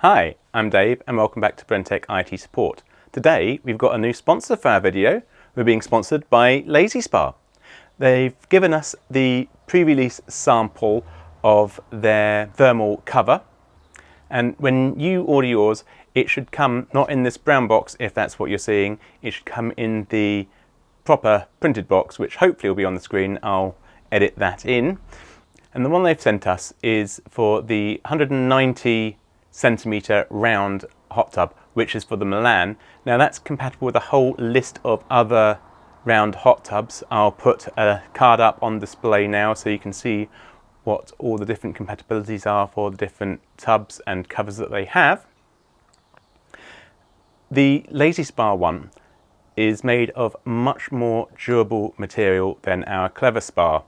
Hi, I'm Dave and welcome back to BrenTeck IT Support. Today we've got a new sponsor for our video. We're being sponsored by LazySpa. They've given us the pre-release sample of their thermal cover, and when you order yours it should come not in this brown box if that's what you're seeing. It should come in the proper printed box, which hopefully will be on the screen. I'll edit that in. And the one they've sent us is for the 190 centimetre round hot tub, which is for the Milan. Now that's compatible with a whole list of other round hot tubs. I'll put a card up on display now so you can see what all the different compatibilities are for the different tubs and covers that they have. The LazySpa one is made of much more durable material than our Clever Spa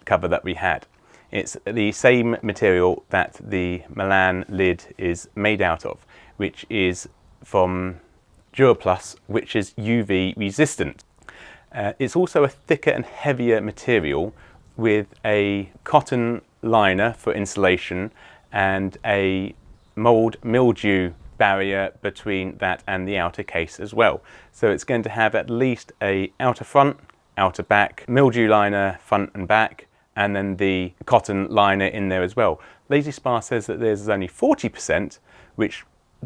cover that we had. It's the same material that the Milan lid is made out of, which is from DuraPlus, which is UV resistant. It's also a thicker and heavier material with a cotton liner for insulation and a mold mildew barrier between that and the outer case as well. So it's going to have at least a outer front, outer back, mildew liner front and back, and then the cotton liner in there as well. LazySpa says that there's only 40%, which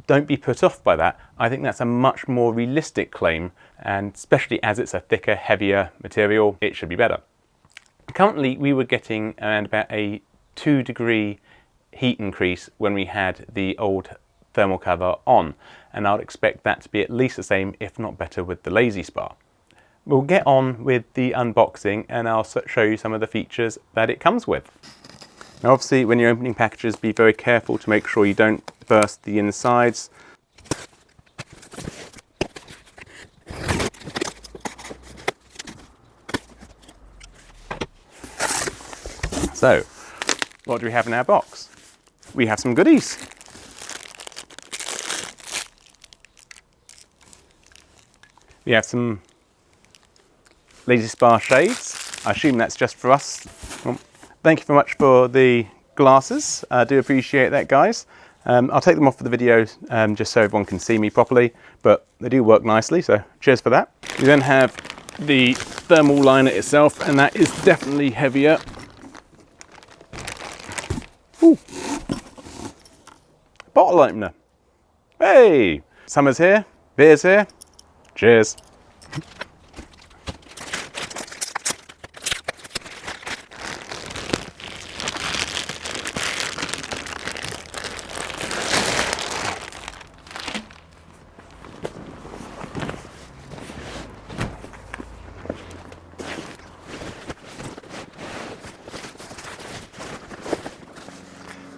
don't be put off by that. I think that's a much more realistic claim, and especially as it's a thicker, heavier material, it should be better. Currently, we were getting around about a 2-degree heat increase when we had the old thermal cover on, and I'd expect that to be at least the same, if not better, with the LazySpa. We'll get on with the unboxing and I'll show you some of the features that it comes with. Now obviously when you're opening packages, be very careful to make sure you don't burst the insides. So, what do we have in our box? We have some goodies. We have some LazySpa shades. I assume that's just for us. Well, thank you very much for the glasses. I do appreciate that, guys. I'll take them off for the video just so everyone can see me properly, but they do work nicely, so cheers for that. We then have the thermal liner itself, and that is definitely heavier. Ooh. Bottle opener. Hey! Summer's here, beer's here. Cheers.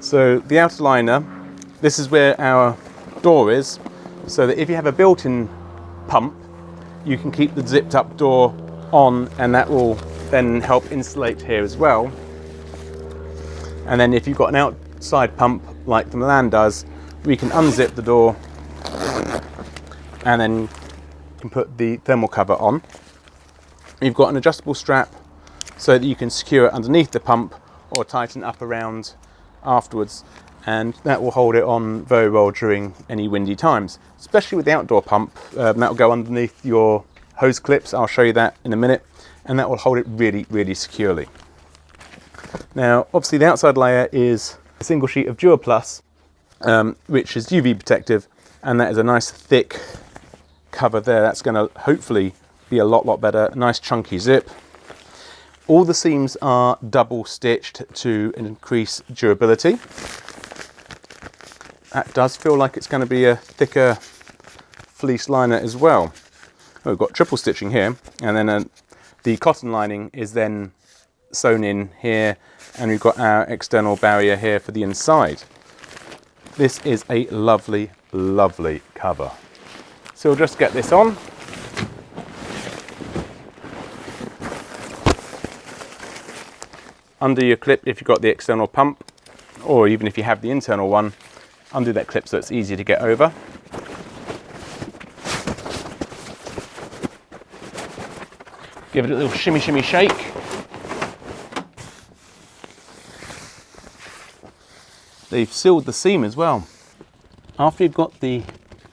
So the outer liner, this is where our door is, so that if you have a built-in pump, you can keep the zipped up door on, and that will then help insulate here as well. And then if you've got an outside pump like the Milan does, we can unzip the door and then you can put the thermal cover on. You've got an adjustable strap so that you can secure it underneath the pump or tighten up around afterwards, and that will hold it on very well during any windy times, especially with the outdoor pump. That will go underneath your hose clips. I'll show you that in a minute, and that will hold it really, really securely. Now, obviously the outside layer is a single sheet of DuraPlus, which is UV protective, and that is a nice thick cover there. That's going to hopefully be a lot better. A nice chunky zip. All the seams are double stitched to increase durability. That does feel like it's going to be a thicker fleece liner as well. Oh, we've got triple stitching here, and then the cotton lining is then sewn in here, and we've got our external barrier here for the inside. This is a lovely, lovely cover. So we'll just get this on. Undo your clip if you've got the external pump, or even if you have the internal one, undo that clip so it's easy to get over. Give it a little shimmy shimmy shake. They've sealed the seam as well. After you've got the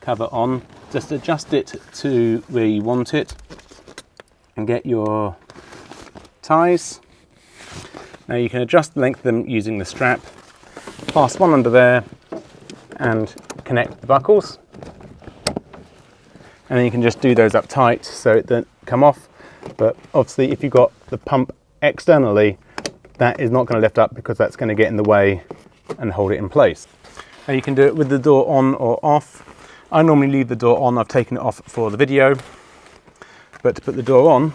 cover on, just adjust it to where you want it and get your ties. Now you can adjust the length of them using the strap. Pass one under there and connect the buckles. And then you can just do those up tight so it doesn't come off. But obviously if you've got the pump externally, that is not going to lift up because that's going to get in the way and hold it in place. Now you can do it with the door on or off. I normally leave the door on, I've taken it off for the video. But to put the door on,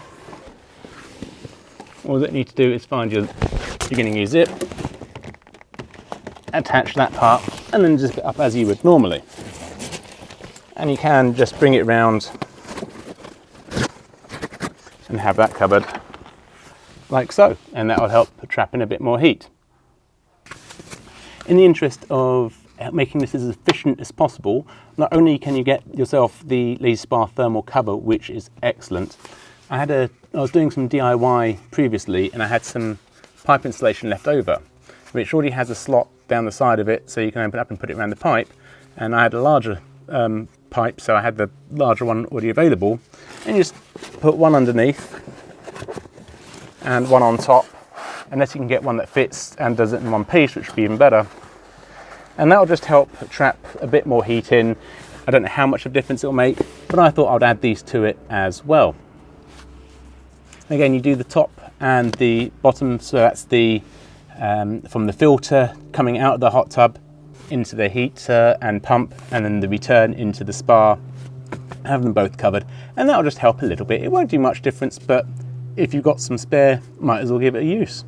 all that you need to do is find your beginning U zip, attach that part, and then zip it up as you would normally. And you can just bring it round and have that covered like so, and that will help trap in a bit more heat. In the interest of making this as efficient as possible, not only can you get yourself the Lazy Spa thermal cover, which is excellent. I was doing some DIY previously and I had some pipe insulation left over, which already has a slot down the side of it so you can open it up and put it around the pipe. And I had a larger pipe, so I had the larger one already available. And you just put one underneath and one on top, unless you can get one that fits and does it in one piece, which would be even better. And that will just help trap a bit more heat in. I don't know how much of a difference it will make, but I thought I'd add these to it as well. Again, you do the top and the bottom, so that's the from the filter coming out of the hot tub into the heater and pump, and then the return into the spa. Have them both covered, and that'll just help a little bit. It won't do much difference, but if you've got some spare, might as well give it a use.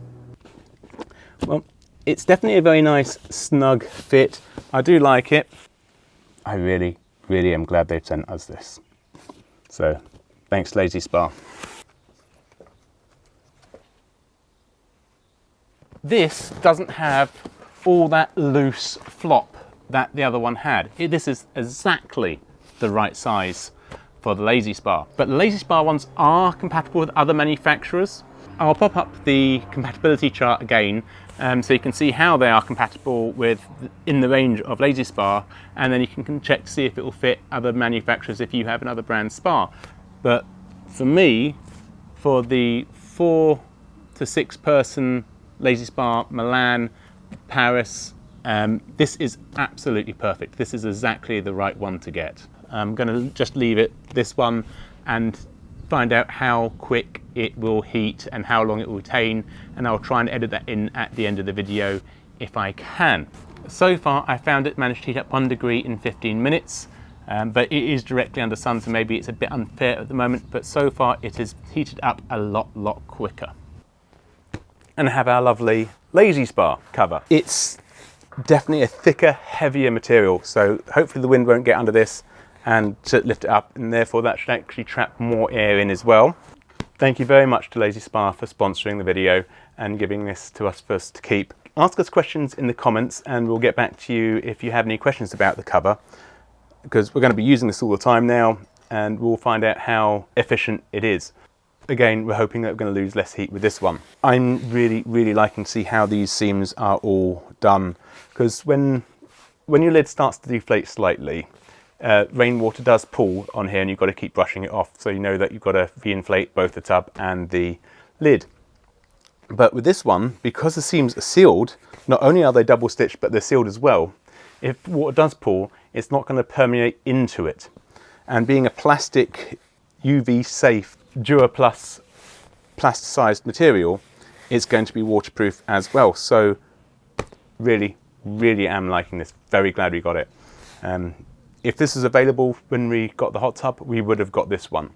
Well, it's definitely a very nice snug fit. I do like it. I really am glad they've sent us this. So thanks Lazy Spa. This doesn't have all that loose flop that the other one had. This is exactly the right size for the Lazy Spa. But the Lazy Spa ones are compatible with other manufacturers. I'll pop up the compatibility chart again so you can see how they are compatible with in the range of Lazy Spa, and then you can check to see if it will fit other manufacturers if you have another brand spa. But for me, for the 4 to 6 person Lazy Spa Milan, Paris, this is absolutely perfect. This is exactly the right one to get. I'm going to just leave it this one and find out how quick it will heat and how long it will retain, and I'll try and edit that in at the end of the video if I can. So far I found it managed to heat up 1 degree in 15 minutes, but it is directly under sun, so maybe it's a bit unfair at the moment, but so far it has heated up a lot quicker. And I have our lovely Lazy Spa cover. It's definitely a thicker, heavier material, so hopefully the wind won't get under this and to lift it up, and therefore that should actually trap more air in as well. Thank you very much to Lazy Spa for sponsoring the video and giving this to us for us to keep. Ask us questions in the comments and we'll get back to you if you have any questions about the cover, because we're going to be using this all the time now and we'll find out how efficient it is. Again, we're hoping that we're going to lose less heat with this one. I'm really liking to see how these seams are all done, because when your lid starts to deflate slightly, rainwater does pool on here and you've got to keep brushing it off, so you know that you've got to re-inflate both the tub and the lid. But with this one, because the seams are sealed, not only are they double stitched but they're sealed as well, if water does pool, it's not going to permeate into it. And being a plastic UV safe Dura Plus plasticized material, it's going to be waterproof as well. So really am liking this. Very glad we got it. If this is available when we got the hot tub, we would have got this one.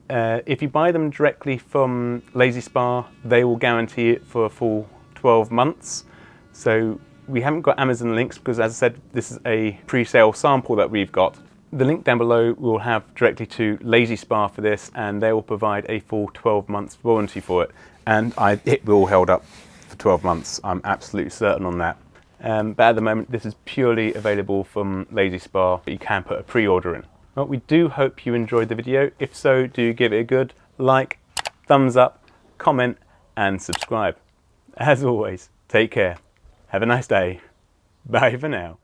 If you buy them directly from Lazy Spa, they will guarantee it for a full 12 months. So we haven't got Amazon links because, as I said, this is a pre-sale sample that we've got. The link down below will have directly to Lazy Spa for this, and they will provide a full 12 months warranty for it. And it will hold up for 12 months. I'm absolutely certain on that. But at the moment, this is purely available from Lazy Spa, but you can put a pre-order in. Well, we do hope you enjoyed the video. If so, do give it a good like, thumbs up, comment, and subscribe. As always, take care. Have a nice day. Bye for now.